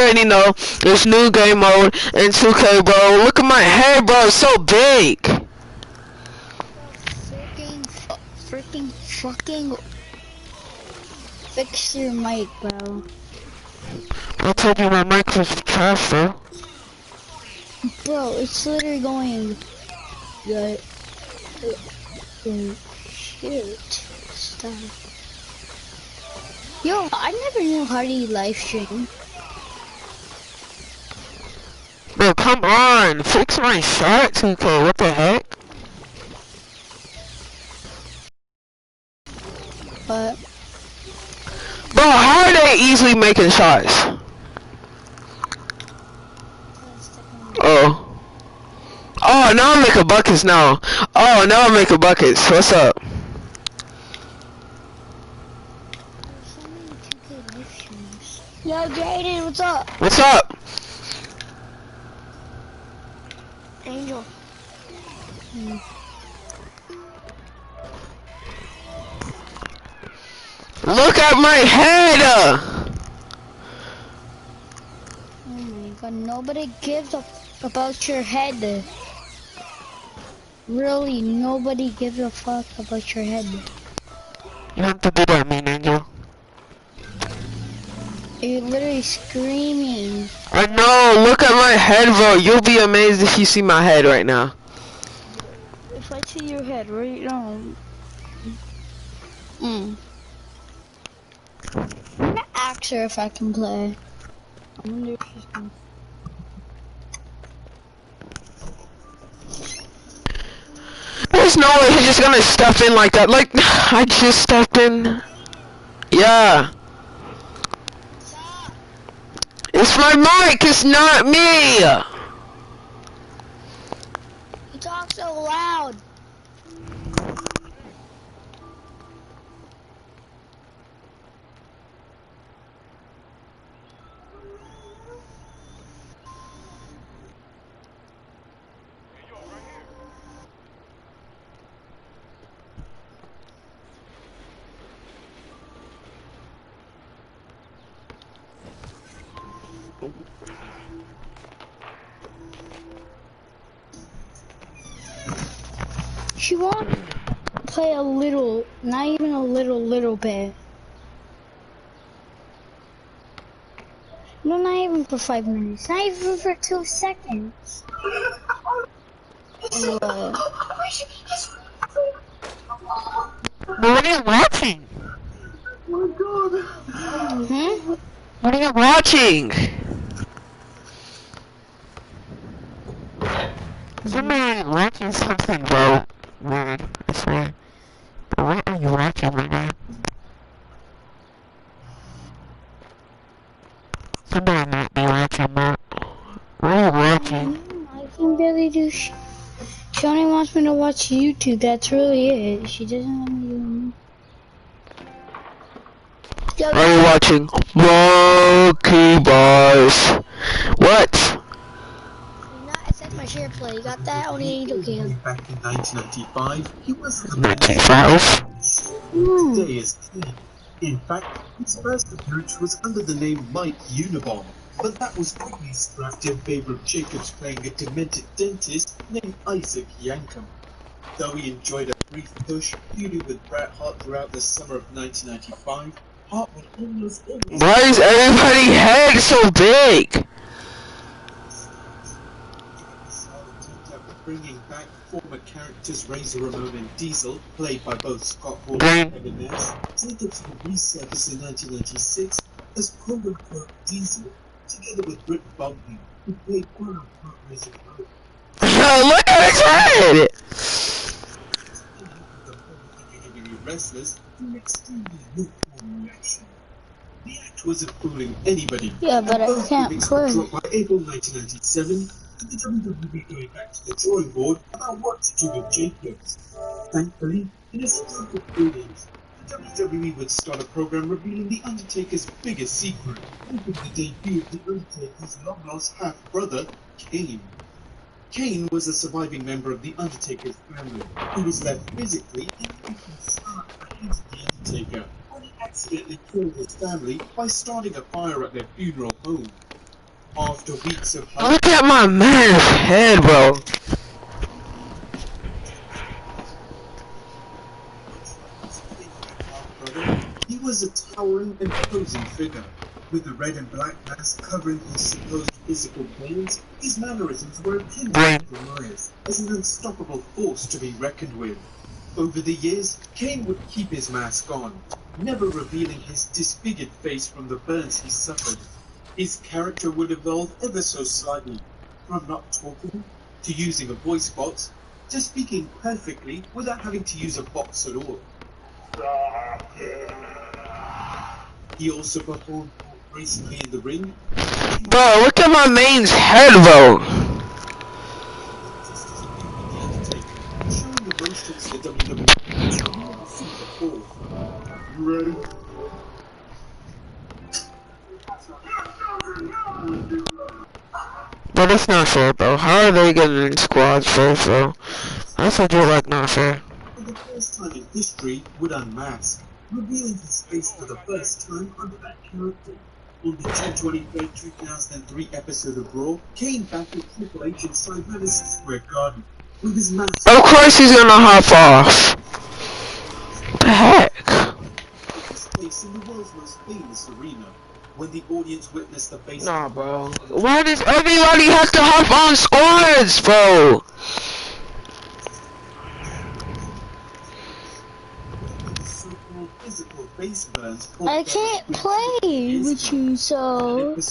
already know there's new game mode and 2K, bro. Look at my head, bro. It's so big. Freaking fucking fix your mic, bro. I told you my mic was trash, bro. Bro, it's literally going good. Shit. Stop. Yo, I never knew how to live stream. Bro, come on. Fix my shot, 2K. What the heck? But Bro, how are they easily making shots? Oh. Oh, now I'm making buckets now. Oh, now I'm making buckets. What's up? yo, Jaden, what's up? What's up? Angel. Look at my head! Oh my god, nobody gives a about your head. Really, nobody gives a fuck about your head. You have to do that, man, Angel. You're literally screaming. I know, look at my head, bro. You'll be amazed if you see my head right now. If I see your head right now. I'm gonna ask her if I can play. I wonder if she's gonna. There's no way he's just gonna step in like that. Like, I just stepped in. Yeah. It's my mic, it's not me! You talk so loud. She won't play a little, not even a little bit. No, not even for 5 minutes. Not even for 2 seconds. What are you watching? Oh my god. What are you watching? Somebody watching something, bro. Weird, I swear. But what are you watching right now? Somebody might be watching, bro. What are you watching? I can barely do She only wants me to watch YouTube, that's really it. She doesn't want me to... What are you watching? Monkey Bars. What? I said my share play. You got that? Only Angel can. Back in 1995, he was the 95? Today is clean. In fact, his first appearance was under the name Mike Unibomb, but that was quickly scrapped in favor of Jacobs playing a demented dentist named Isaac Yankum. Though he enjoyed a brief push, feuding with Bret Hart throughout the summer of 1995, Hart would almost always... Why is everybody's head so big? Bringing back former characters Razor Ramon and Diesel, played by both Scott Hall and Kevin Nash, Jacobs would resurface in 1996 as quote-unquote Diesel, together with Britt Bumpy, who played quote-unquote Razor Ramon. Look at his head! The former WWE wrestlers to an extremely lukewarm reaction. The act wasn't fooling anybody. Yeah, but I can't play. By April 1997, the WWE going back to the drawing board about what to do with Jacobs. Thankfully, in a stroke of brilliance, the WWE would start a program revealing The Undertaker's biggest secret, with the debut of The Undertaker's long-lost half-brother, Kane. Kane was a surviving member of The Undertaker's family, who was left physically and mentally scarred by the Undertaker when he accidentally killed his family by starting a fire at their funeral home. After weeks of Look at my man's head, bro. He was a towering, imposing figure. With the red and black mask covering his supposed physical claims, his mannerisms were akin to Goliath, as an unstoppable force to be reckoned with. Over the years, Kane would keep his mask on, never revealing his disfigured face from the burns he suffered. His character would evolve ever so slightly, from not talking, to using a voice box, to speaking perfectly without having to use a box at all. He also performed gracefully in the ring. Bro, look at my main's head, bro. Showing the most of the WWE as we've never seen before. You ready? But that's not fair, bro. How are they getting in squads first, bro? That's what you're like, not fair. For the first time in history, would unmask, revealing his face for the first time under that character. On the June 23rd, 2003 episode of Raw, Kane battled Triple H inside Madison Square Garden with his mask. Of course he's gonna hop off. What the heck? His face in the world's most famous arena. When the audience witnessed the face. Nah, bro. Why does everybody have to hop on squads, bro? I can't play with you, so. He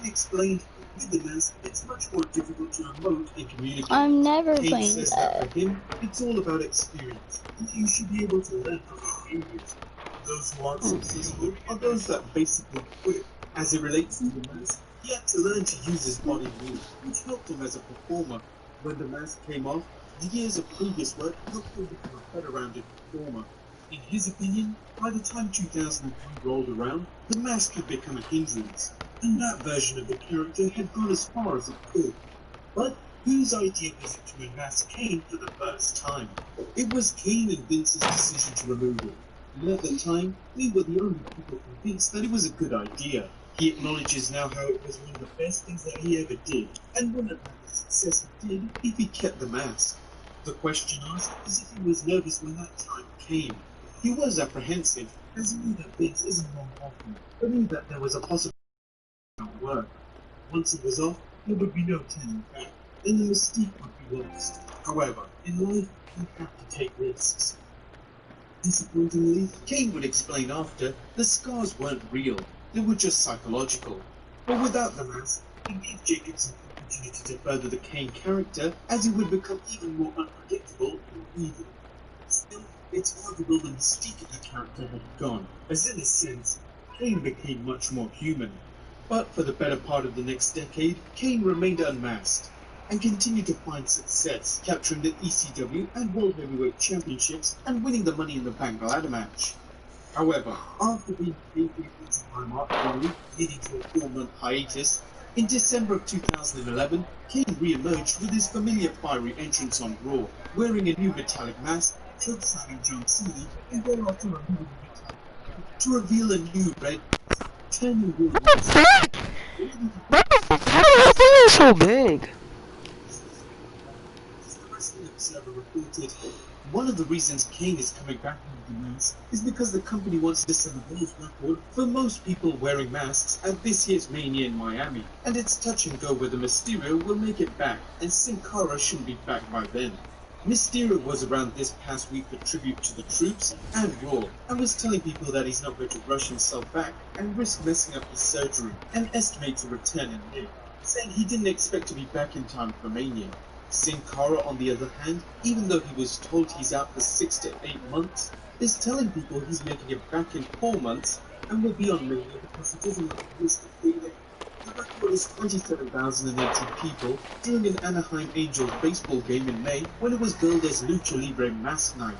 explained with the mask it's much more difficult to emote and communicate. I'm never Kane playing says that. For him, it's all about experience, and you should be able to learn from failures. Those who aren't successful are those that basically quit. As it relates to the mask, he had to learn to use his body more, which helped him as a performer. When the mask came off, the years of previous work helped him become a better-rounded performer. In his opinion, by the time 2003 rolled around, the mask had become a hindrance, and that version of the character had gone as far as it could. But whose idea was it to unmask Kane for the first time? It was Kane and Vince's decision to remove it. And at the time, we were the only people convinced that it was a good idea. He acknowledges now how it was one of the best things that he ever did, and wouldn't have had the success he did if he kept the mask. The question asked is if he was nervous when that time came. He was apprehensive, as he knew that Vince isn't long often, but knew that there was a possibility it would not work. Once it was off, there would be no turning back, and the mystique would be lost. However, in life, you have to take risks. Disappointingly, Kane would explain after, the scars weren't real, they were just psychological. But without the mask, it gave Jacobs an opportunity to further the Kane character, as he would become even more unpredictable and evil. Still, it's arguable the mystique of the character had gone, as in a sense, Kane became much more human. But for the better part of the next decade, Kane remained unmasked, and continued to find success, capturing the ECW and World Heavyweight Championships and winning the Money in the Bank ladder match. However, after being briefly featured by Mark Henry, leading to a 4-month hiatus, in December of 2011, Kane re-emerged with his familiar fiery entrance on Raw, wearing a new metallic mask, choke-slamming John Cena, and thereafter removing the metallic to reveal a new red, turning Raw. What the fuck? How the hell is so big? Observer reported, one of the reasons Kane is coming back with the mask is because the company wants to set a world record for most people wearing masks at this year's Mania in Miami, and it's touch and go whether Mysterio will make it back, and Sin Cara shouldn't be back by then. Mysterio was around this past week for tribute to the troops and Raw, and was telling people that he's not going to rush himself back and risk messing up his surgery, and estimate to return in May, saying he didn't expect to be back in time for Mania. Sin Cara, on the other hand, even though he was told he's out for 6 to 8 months, is telling people he's making it back in 4 months and will be on Mania because he doesn't want to risk the failure. The record is 27,080 people during an Anaheim Angels baseball game in May when it was billed as Lucha Libre Mask Night.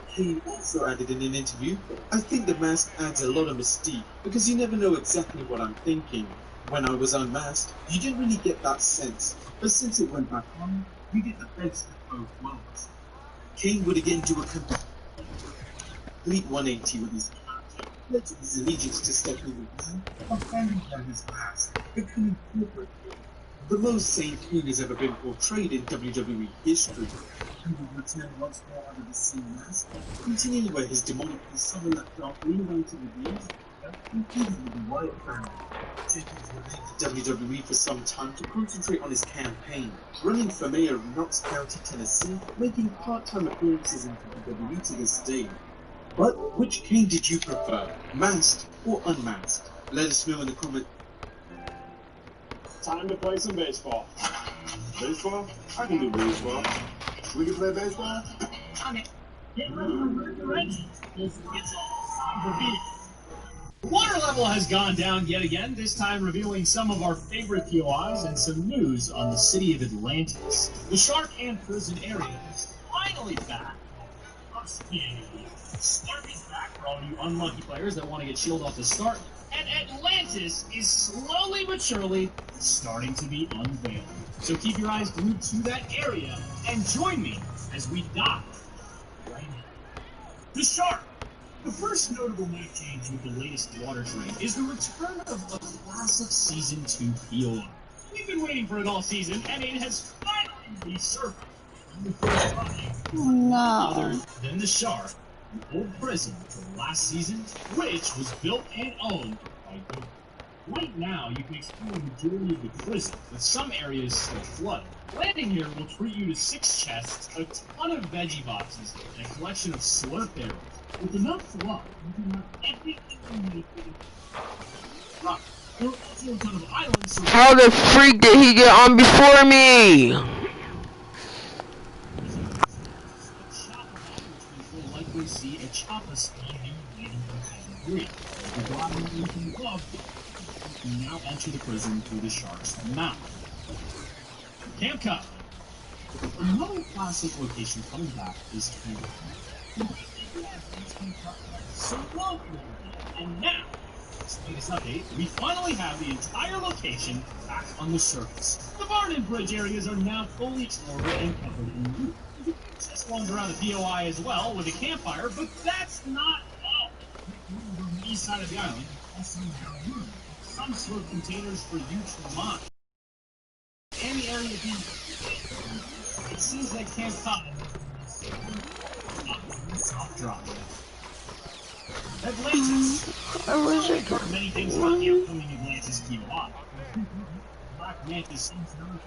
Kane also added in an interview, I think the mask adds a lot of mystique because you never know exactly what I'm thinking. When I was unmasked, you didn't really get that sense, but since it went back on, you get the best of both worlds. Kane would again do a complete 180 with his character, pledging his allegiance to Stephanie McMahon, abandoned by his past, becoming corporate. The most sane Kane has ever been portrayed in WWE history. He would return once more under the same mask, continuing where his demonic persona left off, reinventing the games, including with the Wyatt family. Jenkins remained at WWE for some time to concentrate on his campaign, running for mayor of Knox County, Tennessee, making part-time appearances in WWE to this day. But which Kane did you prefer, masked or unmasked? Let us know in the comments. Time to play some baseball. Baseball? I can do baseball. We can play baseball? Okay. Water level has gone down yet again, this time revealing some of our favorite POIs and some news on the city of Atlantis. The Shark and Prison area is finally back. Spark is back for all you unlucky players that want to get shielded off the start, and Atlantis is slowly but surely starting to be unveiled. So keep your eyes glued to that area and join me as we dive right in. The Shark! The first notable map change with the latest water drain is the return of a classic Season 2 POI. We've been waiting for it all season, and it has finally resurfaced. The first time, other than the Shark, the old prison from last season, which was built and owned by Google. Right now, you can explore the majority of the prison, with some areas still flooded. Landing here will treat you to 6 chests, a ton of veggie boxes, and a collection of slurp barrels. With enough luck, you can have everything you need. Right. There are also a ton of islands. So How the freak did he get on before me? will likely see a chopper speed waiting for Heaven 3. The bottom from above can now enter the prison through the Shark's mouth. Camp Cup. Another classic location coming back is Camp Cup. So welcome, and now, this latest update, we finally have the entire location back on the surface. The barn and bridge areas are now fully explored and covered in loot. Just wander around the POI as well with a campfire, but that's not all. On the east side of the island, also some sort of containers for you to mine. And the area being it seems like Camp Cup soft drop. Atlantis. We've heard many things about the upcoming Atlantis POI. Black Mantis seems to know.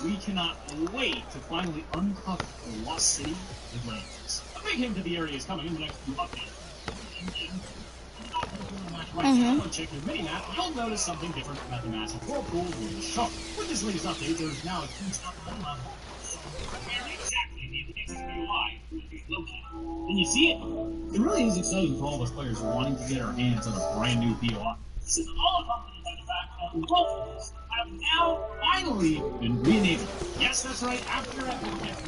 We cannot wait to finally uncover the lost city, Atlantis. A big hint that the area is coming in the next few updates. Right now, check your mini-map, you'll notice something different about the massive whirlpool with the Shark. With this latest update, there's now a huge upper level. Where exactly the Atlantis POI will be located. Can you see it? It really is exciting for all of us players wanting to get our hands on a brand new POI. This is all accompanied by the fact that the whirlpools have now finally been re-enabled. Yes, that's right, after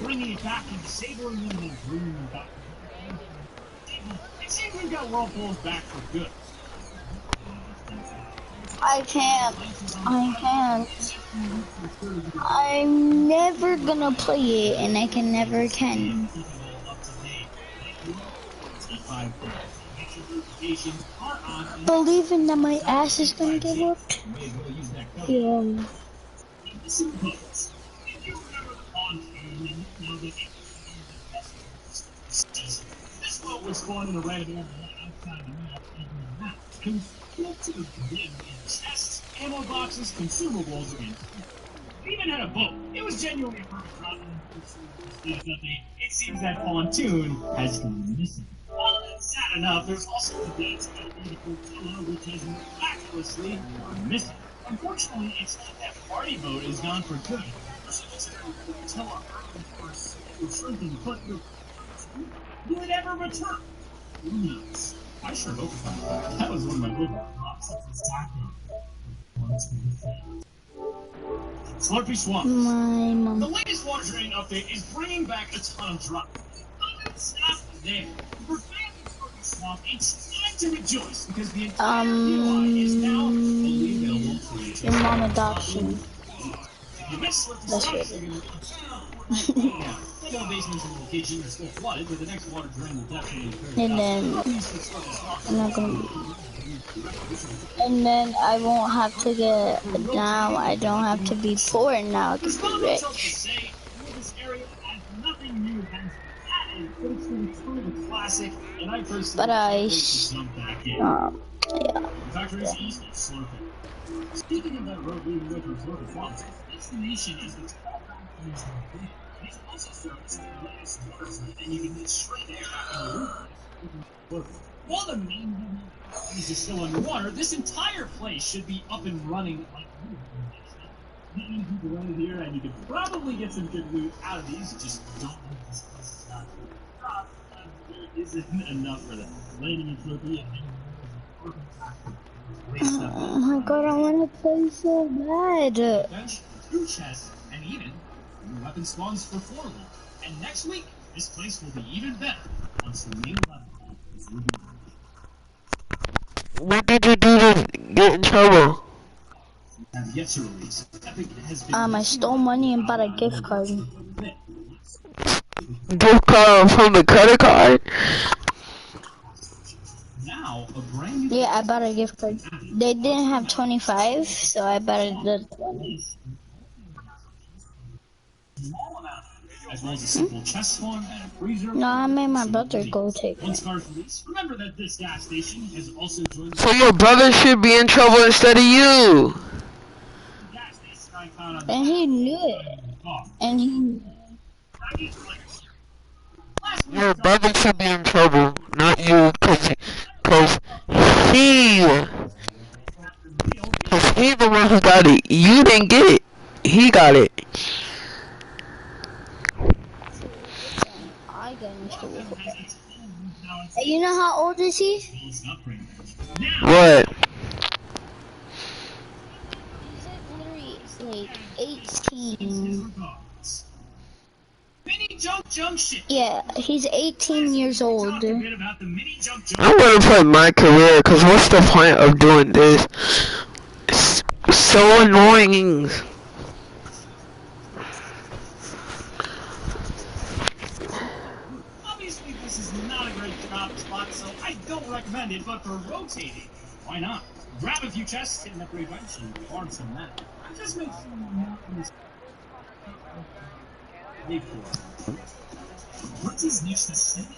bringing it back and disabling them and bringing them back. It seems we've got whirlpools back for good. I can't. I'm never gonna play it, and I can never can. Believing that my ass is gonna get whooped. Yeah. This boat was spawned in a random area outside the map. Conflicted in chests, ammo boxes, consumables, and we even had a boat. It was genuinely a perfect run. It seems that pontoon has gone missing. Well, that's sad enough. There's also the dance of the flotilla, which has miraculously gone missing. Unfortunately, it's not that party boat is gone for good. So this flotilla, of course, was shrinking, but will it ever return? Who knows? I sure hope so. That was one of my favorite drops. Slurpy Swamp. My mom. The latest water drain update is bringing back a ton of drops. But it's not there. For fans of Slurpy Swamp, it's time to rejoice because the entire POI is now fully available for you. Your mom adoption. You missed Slurpy Swamp. Yeah. small basements and kitchen are still flooded, but the next water drain will definitely clear it And out. then At least it's starting to start. I'm not gonna. And then I won't have to get now. I don't have to be poor now. I can There's be not much else to rich. say. This area has nothing new has been added, but it's been kind of a classic, and I personally But I, can't wait to jump back in. yeah. Factories East is Slurping. Speaking of that road leading away from Slurping Farms, destination is the 12 factories in the It's also serviced to the latest water zone, and you can get straight there after the route. While the main factories are still underwater, this entire place should be up and running like new. Meeting people around here, and you could probably get some good loot out of these. Just don't leave this place is not good. There isn't enough for that. Landing in Trophy and Oh my god, I want to play so bad. bench, 2 chests, and even new weapon spawns for 4 loot. And next week, this place will be even better once the main level is revealed. What did you do to get in trouble? Have yet to release. Epic has been I stole money and bought a gift card. Gift card from the credit card? now a brand new Yeah, I bought a gift card. They didn't have 25, so I bought the 20. as well as a simple chest spawn and a freezer. No, I made my brother go take Once it. cars release, remember that this gas station has also joined So your brother should be in trouble instead of you. the gas station icon on And he knew it. top. And he... Last week, Your brother should be in trouble, not you, cause he, cause he's the one who got it. You didn't get it. He got it. I got in trouble. Hey, you know how old is he? What? He's literally like 18. Mini Jump Junction. Yeah, he's 18 years old. Talk a bit about the Mini Jump Junction. I'm gonna play my career, cause what's the point of doing this? It's so annoying. Obviously, this is not a great drop spot, so I don't recommend it, but for rotating, why not? Grab a few chests, hit an upgrade bench, and farm some that. Just make sure you're not in this. Wait for it. What is next to city?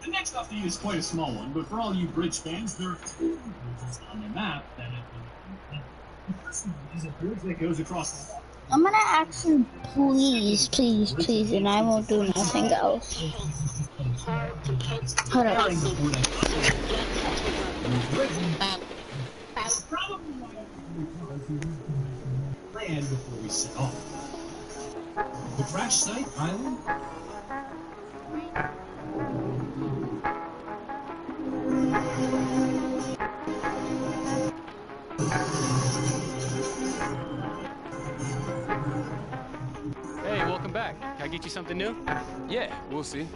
The next off to you is quite a small one, but for all you bridge fans, there are 2 bridges on the map that have been. The first one is a bridge that goes across the water. I'm gonna ask you, please, please, please, and I won't do nothing else. Hold up. That's probably why I land before we set off. The crash site island. Hey, welcome back. Can I get you something new? Yeah, we'll see.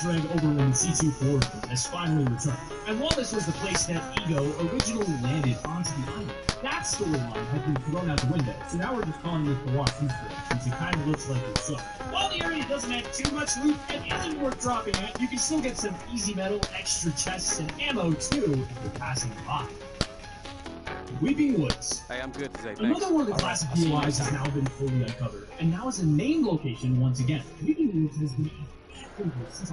Drag Overland C2 has finally returned. And while this was the place that Ego originally landed onto the island, that storyline has been thrown out the window. So now we're just calling this the Washington Bridge, since it kind of looks like it's so. While the area doesn't have too much loot and isn't worth dropping at, you can still get some easy metal, extra chests, and ammo too if you're passing by. Weeping Woods. Hey, I'm good today, thanks. Another one of the classic UIs has now been fully uncovered, and now is a main location once again. Weeping Woods has been since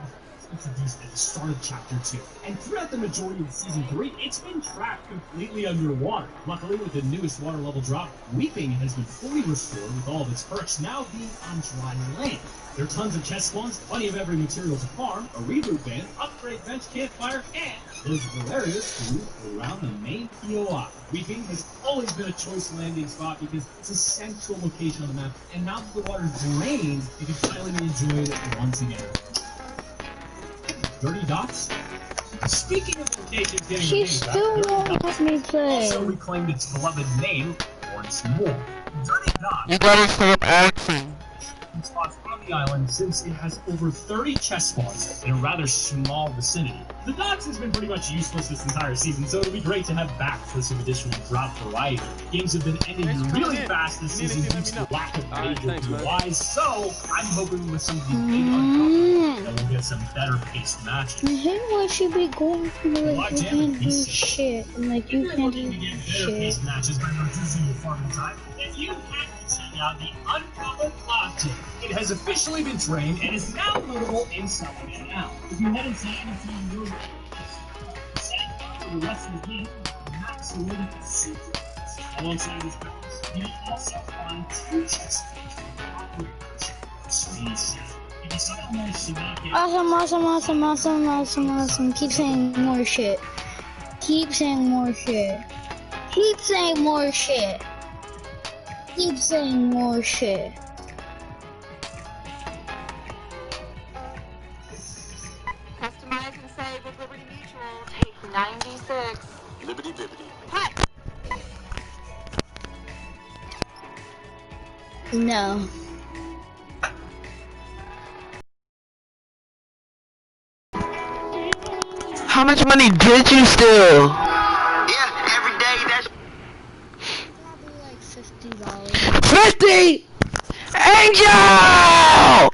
introduced at the start of Chapter 2. And throughout the majority of Season 3, it's been trapped completely underwater. Luckily, with the newest water level drop, Weeping has been fully restored with all of its perks now being on dry land. There are tons of chest spawns, plenty of every material to farm, a reboot van, upgrade bench campfire, and there's areas to move around the main POI. Weeping has always been a choice landing spot because it's a central location on the map, and now that the water's drained, you can finally enjoy it once again. Dirty Docks? Speaking of locations getting She still won't let me play. also reclaimed its beloved name once more. Dirty Docks. You gotta stop acting. Spots on the island since it has over 30 chest spawns in a rather small vicinity. The docks has been pretty much useless this entire season, so it'll be great to have back for some additional drop variety. Games have been ending really fast this season due to the lack of major POIs, so I'm hoping with some of the big uncovered that we'll get some better paced matches. I hate why she be going through like you can't do shit and like you can't do Better paced matches by reducing your farming time, then you have to check out the uncovered Logjam. It has officially been trained and is now loadable in Supplement now. If you head inside and find your set for the rest of the game, max loaded super. Alongside these weapons, you'll also find 2 chests speed set. If you somehow manage to not get Awesome. Keep saying more shit. Keep saying more shit. Keep saying more shit. Keep saying more shit. Customize and save with Liberty Mutual. Take 96. Liberty bibbity. Hi. No. How much money did you steal? Yeah, every day that's Probably like $50. 50! Angel!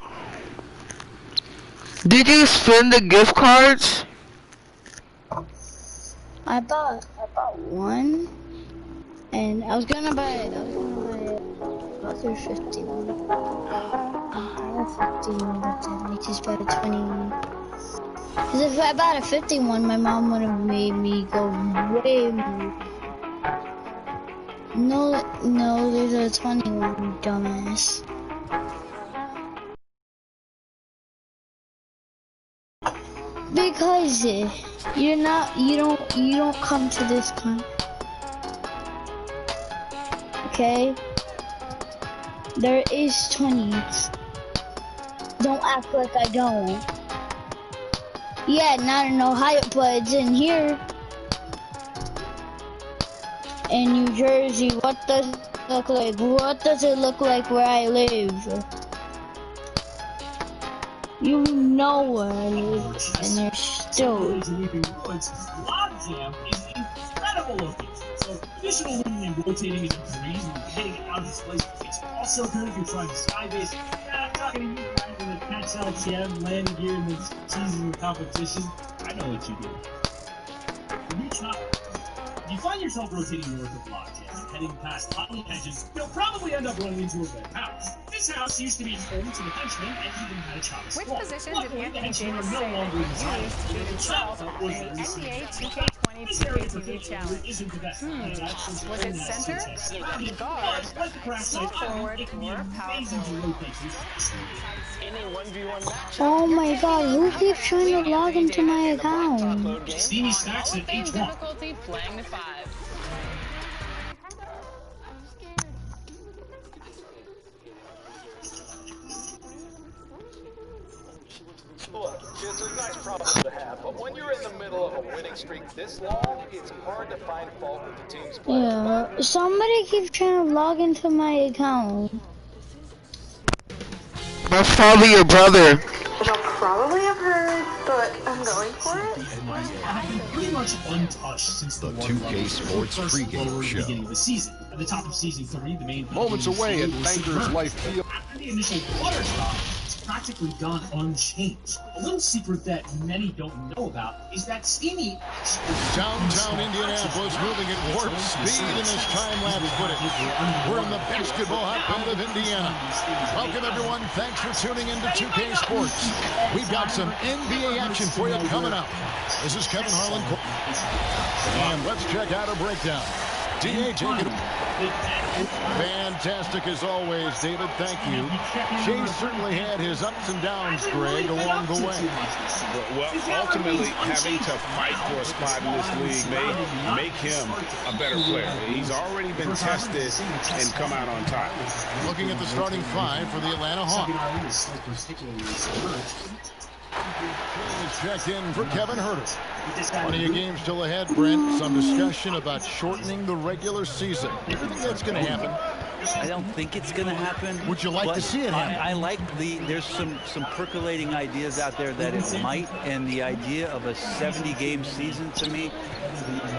Did you spend the gift cards? I bought one, and I was gonna buy it. Other 51. I got 51, but then I just bought a 21. Cause if I bought a 51, my mom would have made me go way more. No, there's a 21, dumbass. Because you don't come to this con. Okay? There is 20s. Don't act like I don't. Yeah, not in Ohio, but it's in here. In New Jersey, what does it look like? What does it look like where I live? You know where I live, and there's still. Weeping Woods, Logjam is an incredible location. So additional looting and rotating is a breeze, and getting out of this place it's also good if you're trying to skybase. I'm talking to you guys in the catch LTM, landing gear, and the season of competition. I know what you do. If you find yourself rotating north of Logjam and heading past Holly Hedges, you'll probably end up running into a red house. This house used to be home to the henchmen and even had a chopper Which squad. position did Luckily, the Anthony henchmen Davis are no say longer that inside. he used to beat himself in a NBA 2K20 This area 2K for TV FIFA challenge? isn't the best. Was it center, guard, Like the crash small site, forward, it can be or power amazing to forward? rotate these. In a 1v1 matchup, Oh my god, who keeps trying to log into my account? load game. Steamy stacks at Game H1. difficulty playing to 5. Look, it's a nice problem to have, but when you're in the middle of a winning streak this long, it's hard to find fault with the team's play. Yeah, somebody keeps trying to log into my account. That's probably your brother. Which I'll probably have heard, but I'm going for it. Have been pretty much untouched since the 2K Sports pregame show. beginning of the season. At the top of season 3, the main Moments away at Banger's Life Field. After the initial water drop, practically gone unchanged. A little secret that many don't know about is that Steamy Downtown Indianapolis moving at warp speed in this time-lapse footage. We're in the basketball hotbed of Indiana. Welcome, everyone. Thanks for tuning in to 2K Sports. We've got some NBA action for you coming up. This is Kevin Harlan. And let's check out a breakdown. DA taking it. Fantastic as always, David. Thank you. Jay certainly had his ups and downs, Greg, along the way. Well, ultimately, having to fight for a spot in this league may make him a better player. He's already been tested and come out on top. Looking at the starting five for the Atlanta Hawks. Checked in for Kevin Huerter. Plenty of games still ahead, Brent. Some discussion about shortening the regular season. Do you think that's going to happen? I don't think it's going to happen. Would you like to see it happen? I like there's some percolating ideas out there that it might, and the idea of a 70-game season to me,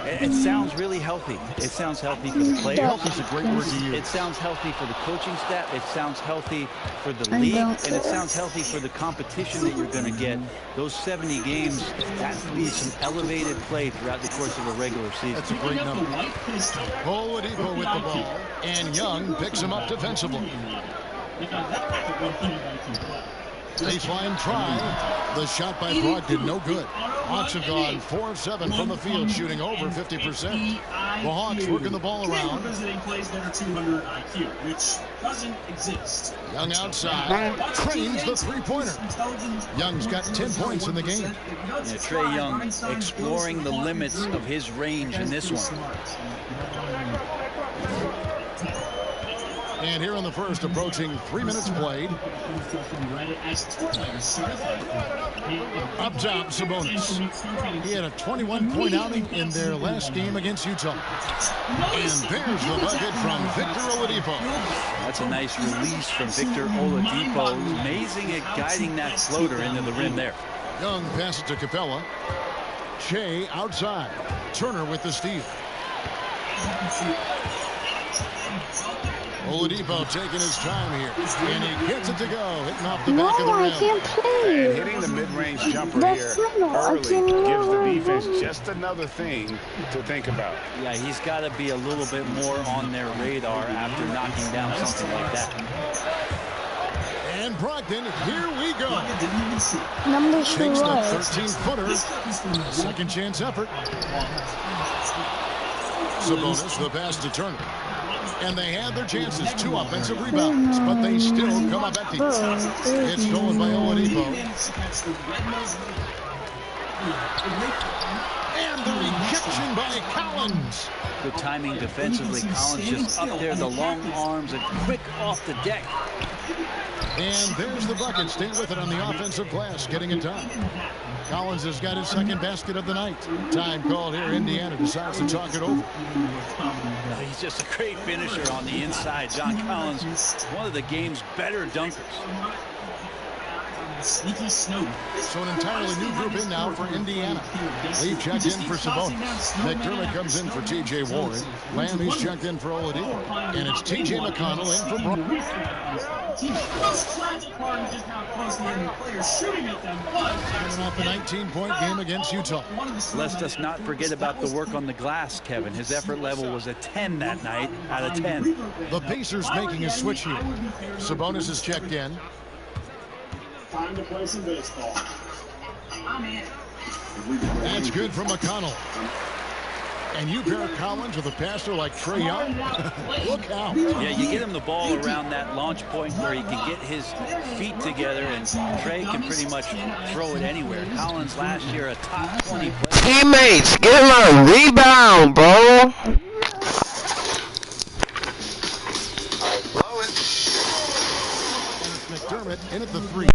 it sounds really healthy. It sounds healthy for the players. Healthy is a great word to use. It sounds healthy for the coaching staff. It sounds healthy for the league, and it sounds healthy for the competition that you're going to get. Those 70 games has to be some elevated play throughout the course of a regular season. That's a great number. Oladipo with the ball, and Young picks him up defensively. Baseline try. The shot by Brogdon, no good. Hawks have gone 4 of 7 from the field, shooting over 50%. The Hawks working the ball around. Young outside. Cranes the three-pointer. Young's got 10 points in the game. Yeah, Trae Young exploring the limits of his range in this one. And here in the first, approaching 3 minutes played. Up top, Sabonis. He had a 21-point outing in their last game against Utah. And there's the bucket from Victor Oladipo. That's a nice release from Victor Oladipo. Amazing at guiding that floater into the rim there. Young passes to Capella. Shea outside. Turner with the steal. Oladipo taking his time here, and he gets it to go, hitting off the back of the rim. I can't play. And hitting the mid-range jumper here early gives the defense just another thing to think about. Yeah, he's got to be a little bit more on their radar after knocking down something like that. And Brogdon, here we go. Number 2 takes the 13-footer. Second chance effort. Sabonis, the pass to Turner. And they had their chances, 2 offensive rebounds, but they still come up empty. It's stolen by Oladipo. And the rejection by Collins. Good timing defensively. Collins just up there, the long arms, and quick off the deck. And there's the bucket. Stay with it on the offensive glass, getting it done. Collins has got his second basket of the night. Time called here. Indiana decides to talk it over. He's just a great finisher on the inside. John Collins, one of the game's better dunkers. Sneaky Snow. So an entirely new group in now for Indiana. Lee checked in for Sabonis. McDermott comes in for T.J. Warren. Lamb is checked in for Oladipo. And it's T.J. McConnell in for Brown. Coming off a 19-point game against Utah. Let's us not forget about the work on the glass, Kevin. His effort level was a 10 that night out of 10. The Pacers making a switch here. Sabonis is checked in. Time to play some baseball. That's good from McConnell. And you pair Collins with a passer like Trae Young. Look out. Yeah, you get him the ball around that launch point where he can get his feet together, and Trae can pretty much throw it anywhere. Collins last year a top 20 player. Teammates, get him a rebound, bro. McDermott in at the 3.